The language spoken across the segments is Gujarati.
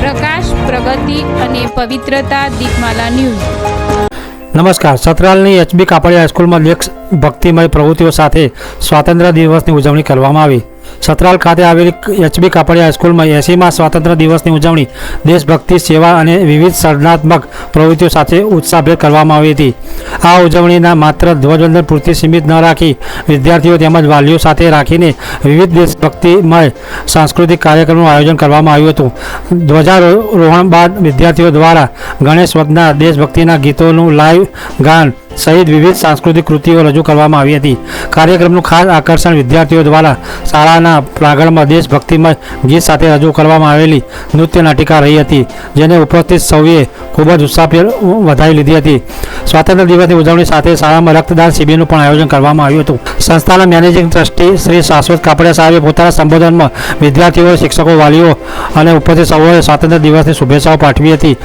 પ્રકાશ, પ્રગતિ અને પવિત્રતા. દીપમાલા ન્યૂઝ. નમસ્કાર. સતરાલની એચબી કાપડિયા હાઈસ્કૂલમાં દેશ ભક્તિમય પ્રવૃત્તિઓ સાથે સ્વાતંત્ર્ય દિવસની ઉજવણી કરવામાં આવી. સતરાલ ખાતે આવેલી એચબી કાપડિયા હાઈસ્કૂલમાં 80મા સ્વાતંત્ર્ય દિવસની ઉજવણી દેશભક્તિ, સેવા અને વિવિધ સર્જનાત્મક પ્રવૃત્તિઓ સાથે ઉત્સાહભેર કરવામાં આવી હતી. આ ઉજવણીના માત્ર ધ્વજવંદન પૂરતી સીમિત ન રાખી વિદ્યાર્થીઓ તેમજ વાલીઓ સાથે રાખીને વિવિધ દેશભક્તિમય સાંસ્કૃતિક કાર્યક્રમનું આયોજન કરવામાં આવ્યું હતું. ધ્વજારોહણ બાદ વિદ્યાર્થીઓ દ્વારા ગણેશ વંદના, દેશભક્તિના ગીતોનું લાઈવ ગાન સહિત વિવિધ સાંસ્કૃતિક કૃતિઓ રજૂ કરવામાં આવી હતી. કાર્યક્રમનું ખાસ આકર્ષણ વિદ્યાર્થીઓ દ્વારા શાળાના પ્રાંગણમાં દેશભક્તિમય ગીત સાથે રજૂ કરવામાં આવેલી નૃત્ય નાટિકા રહી હતી, જેને ઉપસ્થિત સૌએ ખૂબ જ ઉત્સાહભેર વધાવી લીધી હતી. સ્વાતંત્ર્ય દિવસની ઉજવણી સાથે શાળામાં રક્તદાન શિબિરનું પણ આયોજન કરવામાં આવ્યું હતું. સંસ્થાના મેનેજિંગ ટ્રસ્ટી શ્રી શાશ્વત કાપડિયા સાહેબે પોતાના સંબોધનમાં વિદ્યાર્થીઓ, શિક્ષકો, વાલીઓ અને ઉપસ્થિત સૌએ સ્વાતંત્ર્ય દિવસની શુભેચ્છાઓ પાઠવી હતી.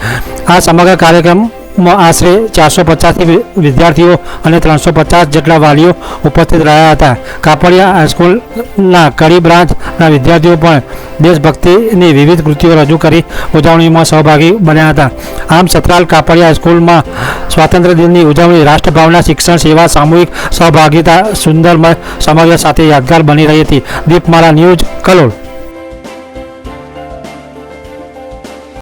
આ સમગ્ર કાર્યક્રમમાં આશરે 450 વિદ્યાર્થીઓ અને 350 જેટલા વાલીઓ ઉપસ્થિત રહ્યા હતા. કાપડિયા હાઈસ્કૂલના કડી બ્રાન્ચના વિદ્યાર્થીઓ પણ દેશભક્તિની વિવિધ કૃતિઓ રજૂ કરી ઉજવણીમાં સહભાગી બન્યા હતા. આમ સતરાલ કાપડિયા હાઈસ્કૂલમાં સ્વાતંત્ર્ય દિનની ઉજવણી રાષ્ટ્રભાવના, શિક્ષણ, સેવા, સામૂહિક સહભાગિતા, સુંદરમય સમગ્ર સાથે યાદગાર બની રહી હતી. દીપમાલા ન્યૂઝ, કલોલ.